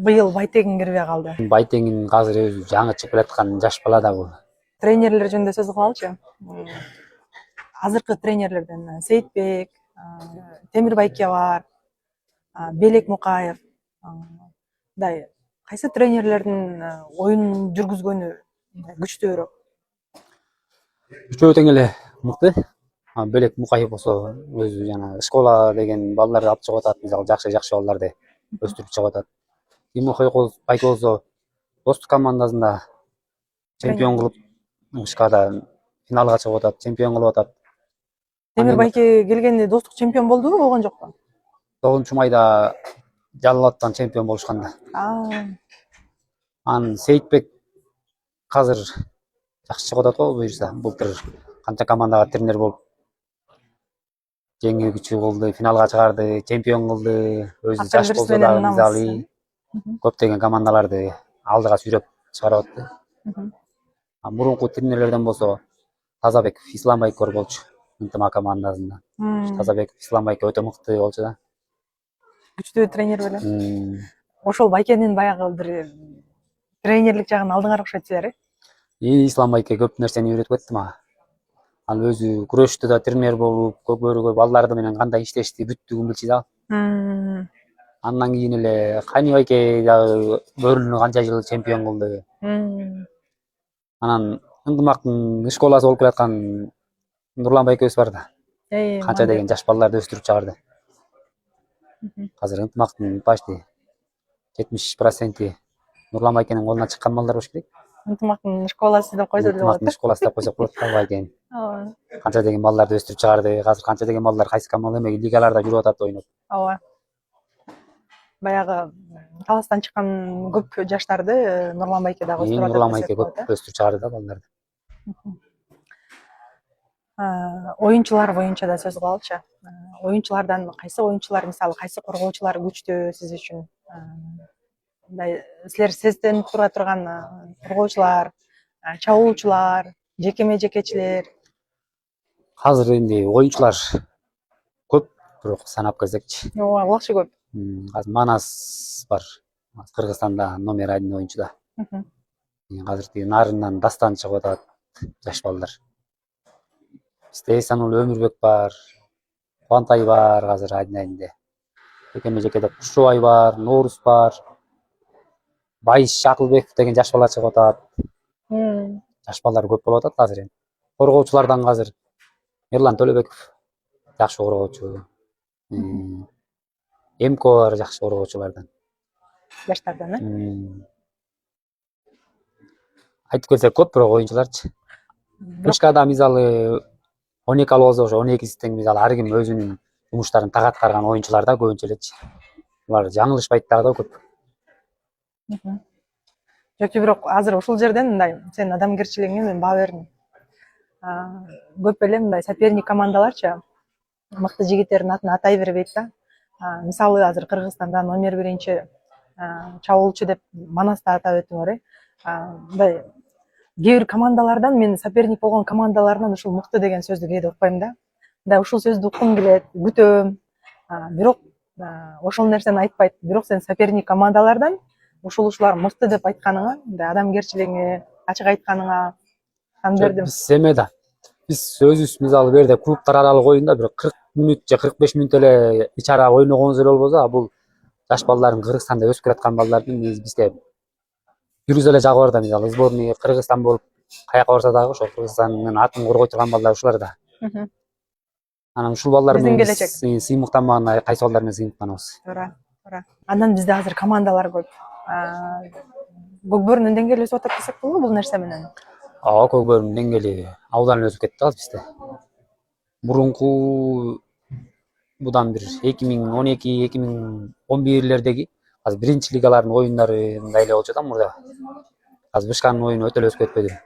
Быйыл Байтегин кирбей калды. Байтегин азыр өзү жаңы чыгып келаткан жаш бала да бул. Тренерлер жөнүндө сөз кылалычы. Азыркы тренерлерден Сейитбек, Темир Байке бар, Белек Мукаев. Мындай кайсы тренерлердин оюн жүргүзгөнү күчтүүрөөк? Үчөө тең эле мыкты. Белек Мукаев болсо өзү жана школа деген балдарды алып чыгып атат, мисалы жакшы балдарды өстүрүп чыгып атат. Тимохой Байке болсо достук командасында чемпион кылып ШКда финалга чыгып атат, чемпион кылып атат. Темир Байке келгенде достук чемпион болдубу, болгон жокпу? 9-майда Жалал Абадтан чемпион болушканда. Анан Сейитбек азыр жакшы чыгып атат го, буюрса. Былтыр канча командага тренер болуп жеңүүчү кылды, финалга чыгарды, чемпион кылды. Өзү жаш болсо дагы мисалы көптөгөн командаларды алдыга сүйрөп чыгарып атты. Мурунку тренерлерден болсо Тазабек Исламбайкор болчу ынтымак командасында. Тазабек Исламбайке өтө мыкты болчу да. Күчтүү тренер беле. Ошол Байкенин баягы бир тренерлик жагын алдыңар окшойт силер, Исламбайке көп нерсени үйрөтүп кетти мага. Ал өзү күрөштө да тренер болуп, көбөргө балдарды менен кандай иштешти бүттүгүн билчү да. Андан кийин эле Кайны Байке дагы Бөрүнү канча жыл чемпион кылды. Анан ынтымактын школасы болуп келаткан Нурлан Байкебиз бар да. Канча деген жаш балдарды өстүрүп чыгарды. Азыр ынтымактын почти 70% Нурлан Байкенин колунан чыккан балдар болуш керек. Ынтымактын школасы деп койсо болот. Ынтымактын школасы деп койсок болот да Байкен. Канча деген балдарды өстүрүп чыгарды. Азыр канча деген балдар кайсы команда эме лигаларда жүрүп атат ойноп. Ооба. Баягы таластан чыккан көп жаштарды Нурлан Байке дагы өстүрүп атат. Нурлан Байке көп өстүрүп чыгарды да балдарды. Оюнчулар боюнча да сөз кылалычы. Оюнчулардан кайсы оюнчулар, мисалы кайсы коргоочулар күчтүү сиз үчүн? Мындай силер сезденип тура турган коргоочулар, чабуучулар, жекечилер. Азыр энди оюнчулар көп, бирок санап келсекчи. Ооба, лакшы көп. Азыр Манас бар. Кыргызстанда номер 1 оюнчу да. Азыр тиги нарындан Дастан чыгып атат, жаш балдар. Бизде Эсанул Өмүрбек бар, Кубантай бар азыр айдинде. Жекеде Кушубай бар, Норус бар. Байыш Акылбеков деген жаш бала чыгып атат. Жаш балдар көп болуп атат азыр. Коргоочулардан азыр Эрлан Төлөбеков жакшы коргоочу. Эмко бар жакшы коргоочулардан. Жаштардан, Айтып келсек көп, бирок оюнчуларчы. ШКда мисалы 12 алып алса ошо 12си тең мисалы ар ким өзүнүн жумуштарын так аткарган оюнчулар да көбүнчө элечи. Булар жаңылышпайт дагы да көп. Жокчу, бирок азыр ушул жерден мындай сенин адамгерчилигиңе мен баа бердим. Көп эле мындай соперник командаларчы мыкты жигиттердин атын атай бербейт да. Мисалы азыр Кыргызстанда номер 1 чабуулчу деп Манасты атап өттүңөр. Мындай кээ бир командалардан мен соперник болгон командалардан ушул мыкты деген сөздү кээде укпайм да. Мындай ушул сөздү уккум келет, күтөм. Бирок ошол нерсени айтпайт. Бирок сен соперник командалардан ушулар мыкты деп айтканыңа, мындай адамгерчилигиңе, ачык айтканыңа сан бердим. Биз эме да. Биз өзүбүз мисалы берде клубтар аралык оюнда бир 40 мүнөт же 45 мүнөт эле ич ара ойногонубуз эле болбосо, бул жаш балдардын Кыргызстанда өсүп келаткан балдардын бизге жүрүз эле жагы бар да, мисалы сборный Кыргызстан болуп каяка барса дагы ошо Кыргызстандын атын коргой турган балдар ушулар да. Анан ушул балдар менен сыймыктанбаганда кайсы балдар менен сыймыктанабыз. Туура. Андан бизде азыр командалар көп. Көкбөрүнүн деңгээли өсүп атат десек болобу бул нерсе менен? Ооба, Көкбөрүнүн деңгээли абдан өсүп кетти азыр бизде. Мурунку будан бир 2012-2011-лердеги азыр биринчи лигалардын оюндары мындай эле болчу да мурда. Азыр ШКнын оюну өтө эле өсүп кетпеди.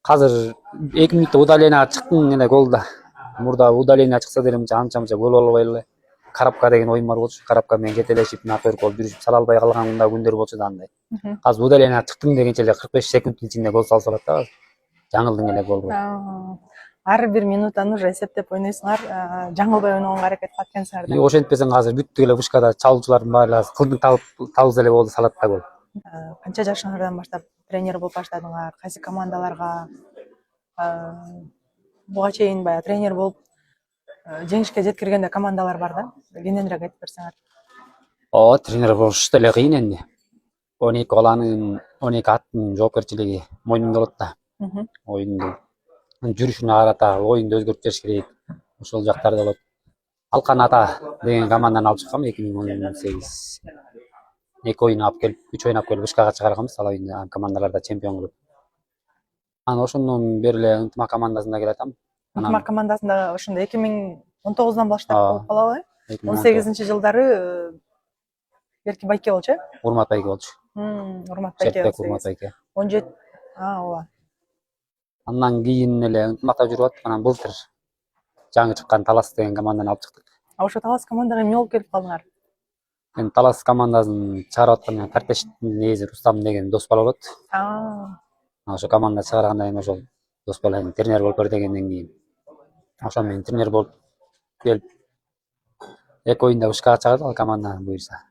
Азыр 2000-те удалениега чыктың эле гол да. Мурда удаление чыкса деле анча гол албай эле. Карапка деген оюн бар болчу. Карапка менен жетелешип, напыркы болуп жүрүшүп сала албай калган да күндөр болчу да андай. Азыр удалениега чыктың дегенче эле 45 секундтун ичинде гол салса болот да. Жаңылдың эле гол болот. ар бир минутаны уже эсептеп ойнойсуңар, жаңылбай ойногонго аракет кылат экенсиңер да. Ошентпесең азыр бүттүк эле вышкада чалуучулардын баары кылдың табыз эле болду, салат да гол. Канча жашыңардан баштап тренер болуп баштадыңар? Кайсы командаларга буга чейин баягы тренер болуп жеңишке жеткирген да командалар бар да. Кененирээк айтып берсеңер. Тренер болуш деле кыйын энди. 12 баланын, 12 аттын жоопкерчилиги мойнуңда болот да. Оюнду жүрүшүнө карата оюнду өзгөртүп жибериш керек. Ошол жактарда болот. Алкан Ата деген команданы алып чыккам 2018. 2 оюн алып келип, 3 оюн алып келип вышкага чыгарганбыз, ал оюнда командаларда чемпион кылып. Анан ошондон бери эле ынтымак командасында келатам. Ынтымак командасында ошондо 2019 баштап болуп калабы? 18 жылдары Берки Байке болчу, Урмат Байке болчу. Урмат Байке. Шертбек Урмат Байке. 17. Ооба. Андан кийин эле ынтымакта жүрүп атып, анан былтыр жаңы чыккан Талас деген команданы алып чыктык. Ошо Талас командага эмне болуп келип калдыңар? Мен Талас командасын чыгарып аткан Картештин ээси Рустам деген дос бала болот. Ошо команда чыгаргандан кийин ошол дос бала тренер болуп бер дегенден кийин ошо мен тренер болуп келип 2 оюнда вышкага чыгарды ал команда буюрса.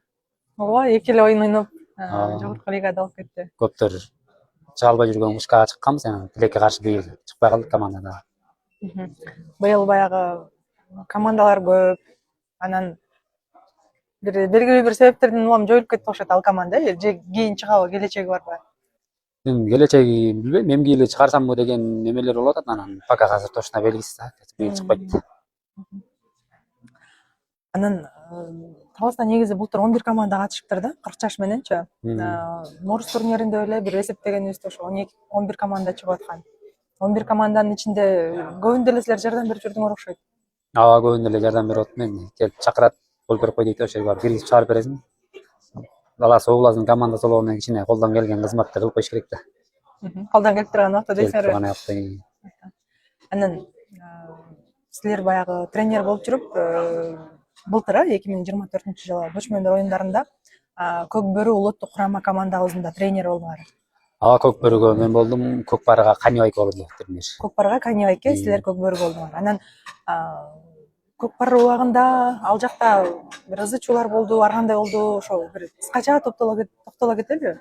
Ооба, 2 эле оюн ойноп, жогорку лигада алып кетти. Көптөр чыга албай жүргөн вышкага чыкканбыз, анан Тилекке каршы быйыл чыкпай калдык командада. Быйыл баягы командалар көп, анан белгилүү бир себептерден улам жоюлуп кетти окшойт ал команда, же кийин чыгабы, келечеги барбы? Мен келечеги билбейм, эмки эле чыгарсамбы деген немелер болуп атат, анан пока азыр точно белгисиз да, быйыл чыкпайт. Анан Таласта негизи былтыр 11 команда катышыптыр да, 40 жаш мененчи. Норус турниринде эле бир эсептегенибизде ошо 11 команда чыгып аткан. 11 команданын ичинде көбүндө эле силер жардам берип жүрдүңөр окшойт. Ооба, көбүндө эле жардам берип атып, мен келип чакырат, болуп берип кой дейт, ошол жерге барып киргизип чыгарып бересиң. Талас областын командасы болгондон кичине колдон келген кызматты кылып коюш керек да. Колдон келип турган убакта дейсиңерби? Келип турган убакта. Анан силер баягы тренер болуп жүрүп, былтыр 2024-жылы көчмөндөр оюндарында Көк Бөрү улуттук курама командабызында тренер болдуңар. Көк Бөрүгө мен болдум, Көк Барга Кани Байке болду тренер. Көк Барга Кани Байке, силер Көк Бөрү болдуңар. Анан Көк Бар убагында ал жакта бир ызы чуулар болду, ар кандай болду, ошо бир кыскача токтоло кетели.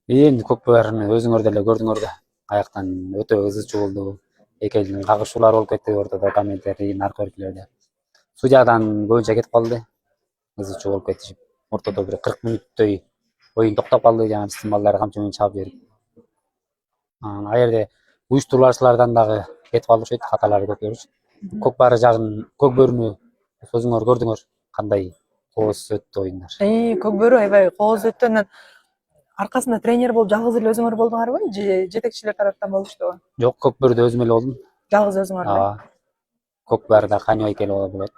Эми Көк Барны өзүңөр деле көрдүңөр да, аяктан өтө ызы чуу болду. Эки элдин кагышуулары болуп кетти ортодо, комменттердин арка өркүлөрдө. Судьядан көбүнчө кетип калды. Ызы чуу болуп кетишип, ортодо бир 40 мүнөттөй оюн токтоп калды, жана биздин балдар камчы менен чабып жиберип. Ал жерде уюштуруулаучулардан дагы кетип калды окшойт, каталары көп болчу. Көк Бары жагын, Көк Бөрүнү өзүңөр көрдүңөр, кандай кооз өттү оюндар. Көк Бөрү аябай кооз өттү. Анан аркасында тренер болуп жалгыз эле өзүңөр болдуңарбы, же жетекчилер тараптан болуштубу? Жок, Көк Бөрүдө өзүм эле болдум. Жалгыз өзүңөр. Көк Барда Кани Байке болот.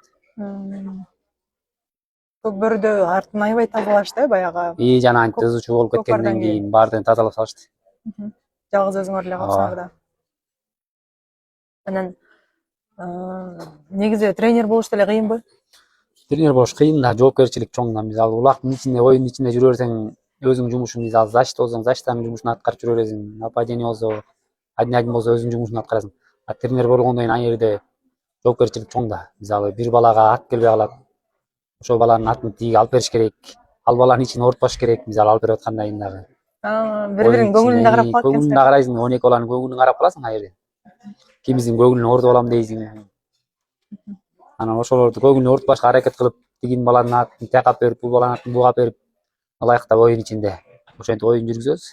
Көк Бөрүдө артын аябай тазалашты баягы. Жана анча ызы чуу болуп кеткенден кийин баардыгын тазалап салышты. Жалгыз өзүңөр эле калсаңар да. Анан негизи тренер болуш деле кыйынбы? Тренер болуш кыйын да, жоопкерчилик чоң да. Мисалы улактын ичинде, оюндун ичинде жүрө берсең, өзүң жумушуң, мисалы защита болсоң, защитанын жумушун аткарып жүрө бересиң. Нападение болсо, один болсо өзүң жумушуңду аткарасың. А тренер болгондон кийин ал жерде жоопкерчилик чоң да. Мисалы бир балага ат келбей калат. Ошол баланын атын тиги алып бериш керек. Ал баланын ичин оорутпаш керек, мисалы алып берип аткандан кийин дагы. Бири-биринин көңүлүнө карап калат экенсиң. Көңүлүнө карайсың, 12 баланын көңүлүнө карап каласың ал жерде. Кимисин көңүлүн оорутуп алам дейсиң. Анан ошолорду көңүлүнө оорутпашка аракет кылып, тигин баланын атын тияка берип, бул баланын атын буга берип, ылайыктап оюн ичинде ошентип оюн жүргүзөбүз.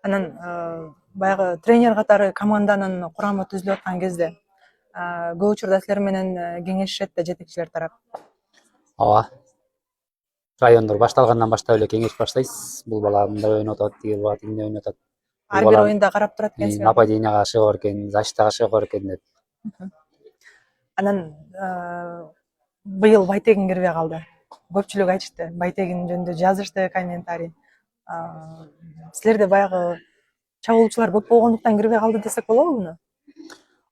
Анан баягы тренер катары команданын курамы түзүлүп аткан кезде көп учурда силер менен кеңешишет да жетекчилер тарап. Ооба. Райондор башталгандан баштап эле кеңеш баштайсыз. Бул бала мындай ойноп атат, тиги бала тигиндей ойноп атат. Ар бир оюнда карап турат экенсиң. Нападенияга чыга бар экен, защитага чыга бар экен деп. Анан быйыл Байтегин кирбей калды. Көпчүлүк айтышты, Байтегин жөнүндө жазышты комментарий. Силерде баягы чабуулчулар көп болгондуктан кирбей калды десек болобу муну?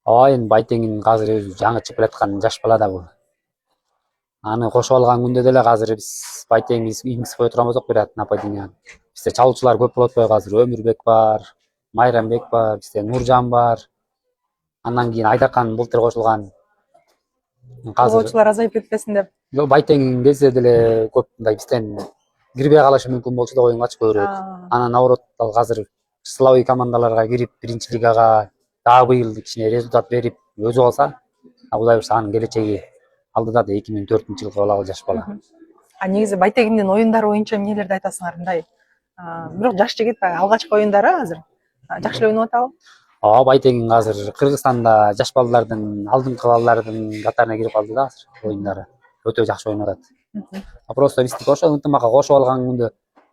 Эми Байтегин азыр өзү жаңы чыгып келаткан жаш бала да бул. Аны кошуп алган күндө деле азыр биз Байтегин иңсип кое турган болсок бират нападение. Бизде чабуулчулар көп болуп атпайбы азыр? Өмүрбек бар, Майрамбек бар, бизде Нуржан бар. Андан кийин Айдаркан былтыр кошулган. Азыр футболчулар азайып кетпесин деп. жок, Байтең келсе деле көп мындай бизден кирбей калышы мүмкүн болчу да, оюнга чыга берет. Анан наоборот ал азыр сылабый командаларга кирип, биринчи лигага дагы быйыл кичине результат берип өзү калса, Кудай буюрса анын келечеги алдыда да 2004-жылкы бала жаш бала. Негизи Байтегиндин оюндары боюнча эмнелерди айтасыңар мындай? Бирок жаш жигит баягы алгачкы оюндары азыр жакшы эле ойноп атабы? Байтең азыр Кыргызстанда жаш балдардын, алдыңкы балдардын катарына кирип калды да азыр оюндары. Өтө жакшы ойноп атат. Просто биздики ошол ынтымакка кошуп алган күндө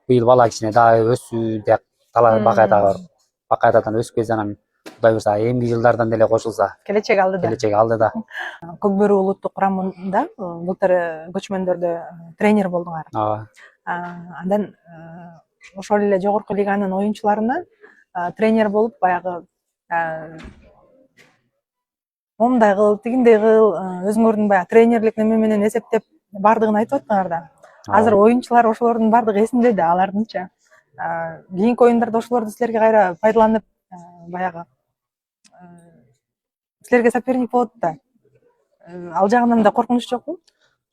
быйыл бала кичине дагы өссү деп Бакаятадан өсүп келсе, анан Кудай буюрса эмки жылдардан деле кошулса, Келечеги алдыда. келечеги алдыда. Көкбөрү улуттук курамында былтыр көчмөндөрдө тренер болдуңар. Андан ошол эле жогорку лиганын оюнчуларына тренер болуп баягы момундай кыл, тигиндей кыл, өзүңөрдүн баягы тренерлик неме менен эсептеп бардыгын айтып аттыңар да. Азыр оюнчулар ошолордун бардыгы эсинде да, алардынча. Кийинки оюндарда ошолорду силерге кайра пайдаланып баягы силерге соперник болот да. Ал жагынан да коркунуч жокпу?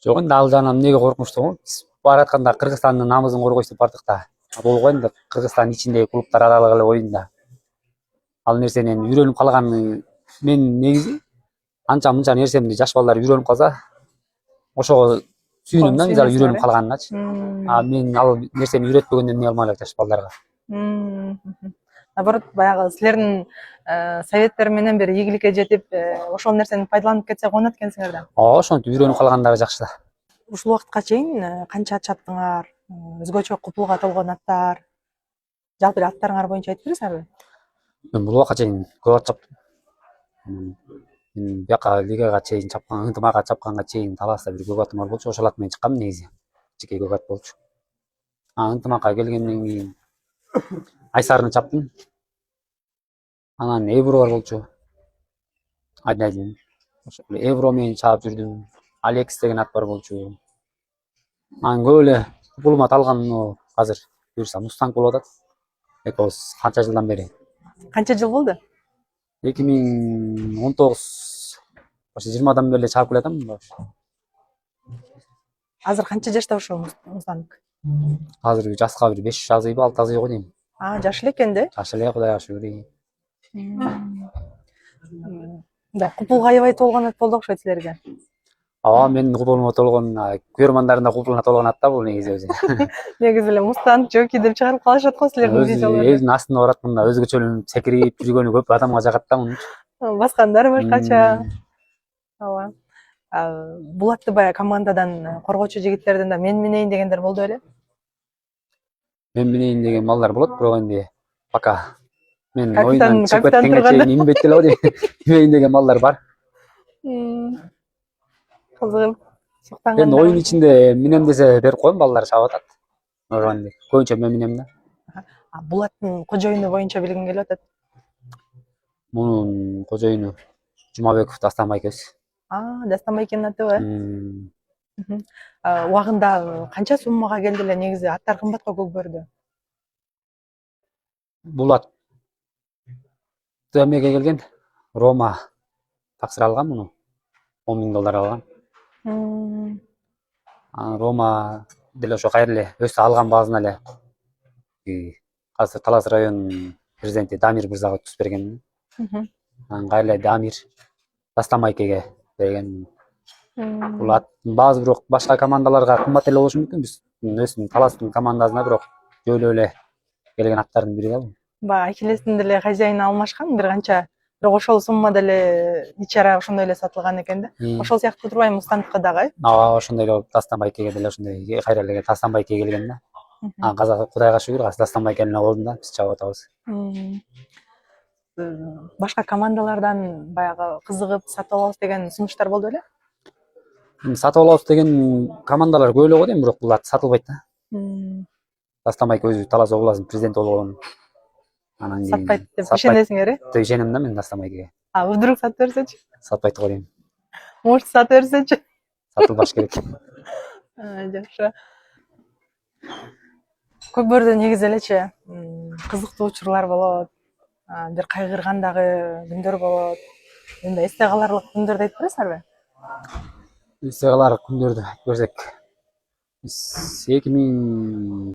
Жок, энди ал жагынан эмнеге коркунучтуу? Биз баратканда Кыргызстандын намысын коргойбуз деп бардык да. Болго энди Кыргызстан ичиндеги клубтар аралыгы эле оюнда. Ал нерсенен үйрөнүп калганы мен негизи анча мынча нерсемди жаш балдар үйрөнүп калса, ошого сүйүнөм да, мисалы үйрөнүп калганыначы. Мен ал нерсени үйрөтпөгөндөн эмне кылмайлык жаш балдарга. Наоборот, баягы силердин советтер менен бир ийгиликке жетип, ошол нерсени пайдаланып кетсе кубанат экенсиңер да. Ошентип үйрөнүп калгандары жакшы да. Ушул убакытка чейин канча ат чаптыңар? Өзгөчө купулга толгон аттар. Жалпы эле аттарыңар боюнча айтып бересиңерби? Мен бул убакка чейин көп ат чаптым. Мен бияка лигага чейин чапкан, ынтымакка чапканга чейин Таласта бир көк атым бар болчу. Ошол ат менен чыккам негизи. Жеке көк ат болчу. Ынтымакка келгенден кийин Айсарны чаптым. Анан Эбро бар болчу. Ошол Эбро менен чаап жүрдүм. Алекс деген ат бар болчу. Анан көп эле купулума талган азыр буюрса Мустанг болуп атат. Экөөбүз канча жылдан бери. Канча жыл болду? 2019 ошо 20 бери эле чаап келатам. Азыр канча жашта ошол Мустанг? Азыр жаска бир 5 азыйбы, 6 азый го дейм. Жаш эле экен да? Жаш эле, Кудайга шүгүр. Да, купулга аябай толгон ат болду окшойт силерге. Мен купулума толгон, көрөрмандардын да купулуна толгон ат да бул негизи өзү. Негизи эле Мустанг, Жоки деп чыгарып калышат го силердин видеолорду. Элдин астында барат, мында өзгөчөлүнүп секирип жүргөнү көп адамга жагат да муну. Баскандар башкача. Ооба. Бул атты баягы командадан коргоочу жигиттерден да мен минейин дегендер болду беле? Мен минейин деген балдар болот, бирок энди пока мен Капитан оюндан чыгып кеткенге чейин инбейт деле го дейм. Инбейин деген балдар бар. Кызыгып, Мен оюн ичинде минем десе берип коем, балдар чаап атат. Энди көбүнчө мен минем да. Бул аттын кожоюну боюнча билгим келип атат. Мунун кожоюну Жумабеков Дастан байкебиз. Дастан байкенин атыбы? Убагында канча суммага келди эле негизи? Аттар кымбатка Көкбөрдө. Бул ат эмеге келген? Рома таксыр алган муну. $10,000 алган. Рома деле ошо кайра эле өсү алган баасына эле азыр Талас районунун президенти Дамир мырзага өткүзүп берген. Анан кайра эле Дамир Дастан байкеге берген. Бул ат баазы бирок башка командаларга кымбат эле болушу мүмкүн. Биздин Таластын командасына бирок жөөлөп эле келген аттардын бири да бул. Акелестин деле хозяйыны алмашкан бир канча. Бирок ошол суммада эле ичара ошондой эле сатылган экен да. Ошол сыяктуу турбайбы Мустангка дагы? Ошондой эле Дастан байкеге деле ошондой кайра эле Дастан байкеге келген да. Кудайга шүгүр, азыр Дастан байкенин ордунда биз чаап атабыз. Башка командалардан баягы кызыгып сатып алабыз деген сунуштар болду беле? Сатып алабыз деген командалар көп эле го дейм, бирок бул ат сатылбайт да. Дастан байке өзү Талас областынын президенти болгон. Анан кийин сатпайт деп ишенесиңер? Ишенем да мен Дастан байкеге. Вдруг сатып берсечи? Сатпайт го дейм. Может, сатып берсечи? Сатылбаш керек. Жакшы. Көкбөрдө негизи элечи кызыктуу учурлар болот. Бир кайгырган дагы күндөр болот. Енді есте қаларлық күндерді айтып бересіңербі? Есте қалар күндерді айтып берсек, біз 2000